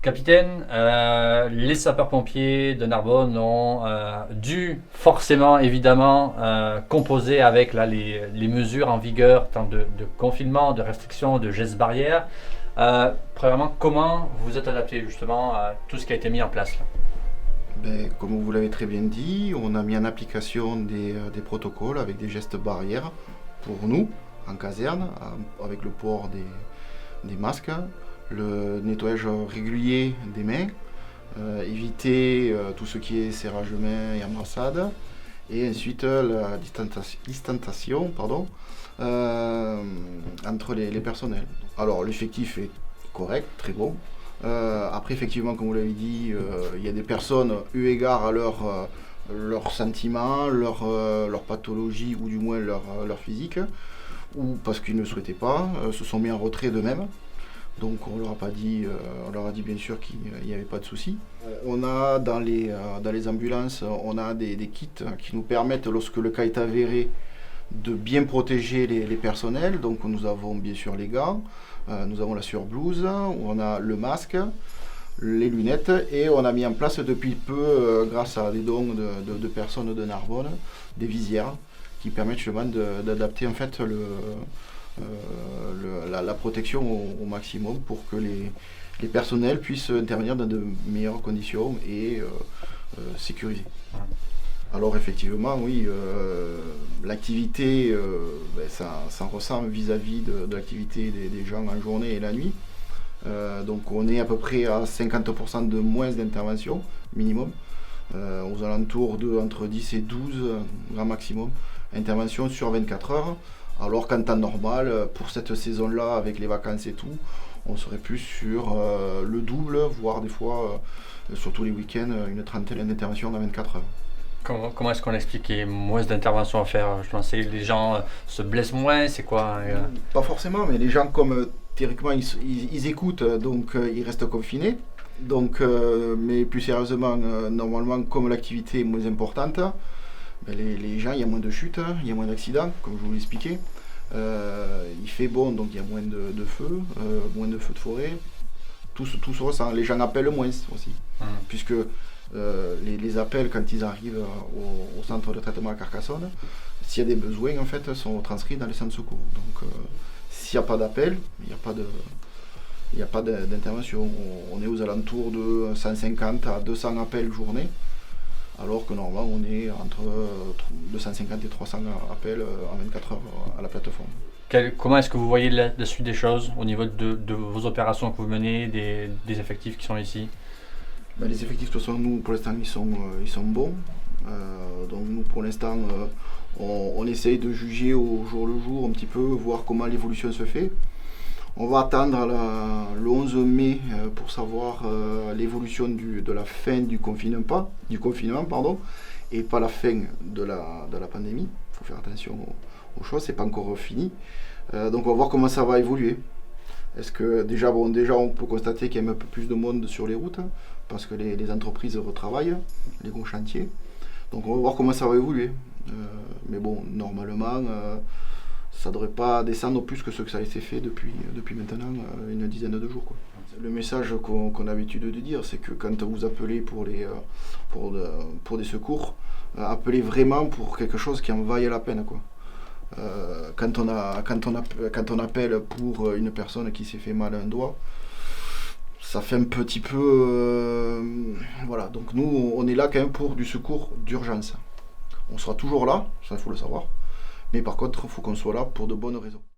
Capitaine, les sapeurs-pompiers de Narbonne ont dû forcément, évidemment, composer avec là, les mesures en vigueur, tant de confinement, de restrictions, de gestes barrières. Premièrement, comment vous êtes adapté justement à tout ce qui a été mis en place là? Comme vous l'avez très bien dit, on a mis en application des protocoles avec des gestes barrières pour nous, en caserne, avec le port des masques, le nettoyage régulier des mains, éviter tout ce qui est serrage de main et embrassade, et ensuite la distanciation entre les personnels. Alors l'effectif est correct, très bon. Après, effectivement, comme vous l'avez dit, il y a des personnes, eu égard à leurs sentiments, leur pathologie ou du moins leur physique, ou parce qu'ils ne souhaitaient pas, se sont mis en retrait d'eux-mêmes. Donc on leur a pas dit, on leur a dit bien sûr qu'il n'y avait pas de souci. On a dans les ambulances, on a des kits qui nous permettent, lorsque le cas est avéré, de bien protéger les personnels. Donc nous avons bien sûr les gants, nous avons la surblouse, on a le masque, les lunettes, et on a mis en place depuis peu, grâce à des dons de personnes de Narbonne, des visières qui permettent justement d'adapter en fait la protection au maximum pour que les personnels puissent intervenir dans de meilleures conditions et sécurisées. Alors effectivement, oui, l'activité, ça ressent vis-à-vis de l'activité des gens en journée et la nuit. Donc on est à peu près à 50% de moins d'intervention minimum, aux alentours de entre 10 et 12 grand maximum interventions sur 24 heures. Alors qu'en temps normal, pour cette saison-là, avec les vacances et tout, on serait plus sur le double, voire des fois, surtout les week-ends, une trentaine d'interventions à 24 heures. Comment est-ce qu'on explique qu'il y ait moins d'interventions à faire? Je pensais que les gens se blessent moins, c'est quoi? Pas forcément, mais les gens, comme théoriquement, ils écoutent, donc ils restent confinés. Donc, mais plus sérieusement, normalement, comme l'activité est moins importante, les gens, il y a moins de chutes, il y a moins d'accidents, comme je vous l'expliquais. Il fait bon, donc il y a moins de feux, moins de feux de forêt. Tout se ressent. Les gens appellent moins aussi, puisque les appels, quand ils arrivent au centre de traitement à Carcassonne, s'il y a des besoins, en fait, sont transcrits dans les centres de secours. Donc, s'il n'y a pas d'appel, il n'y a pas d'intervention. On est aux alentours de 150 à 200 appels journée, alors que normalement, on est entre 250 et 300 appels en 24 heures à la plateforme. Comment est-ce que vous voyez la suite des choses au niveau de vos opérations que vous menez, des effectifs qui sont ici? Les effectifs, de toute façon, nous, pour l'instant, ils sont bons. Donc nous, pour l'instant, on essaye de juger au jour le jour un petit peu, voir comment l'évolution se fait. On va attendre le 11 mai pour savoir l'évolution de la fin du confinement, et pas la fin de la pandémie. Il faut faire attention aux choses, c'est pas encore fini. Donc on va voir comment ça va évoluer. Est-ce que déjà on peut constater qu'il y a un peu plus de monde sur les routes, parce que les entreprises retravaillent, les gros chantiers. Donc on va voir comment ça va évoluer. Mais bon, normalement, ça ne devrait pas descendre plus que ce que ça a été fait depuis maintenant une dizaine de jours, quoi. Le message qu'on a l'habitude de dire, c'est que quand vous appelez pour des secours, appelez vraiment pour quelque chose qui en vaille la peine, quoi. Quand on appelle pour une personne qui s'est fait mal à un doigt, ça fait un petit peu... voilà, donc nous, on est là quand même pour du secours d'urgence. On sera toujours là, ça il faut le savoir, mais par contre, il faut qu'on soit là pour de bonnes raisons.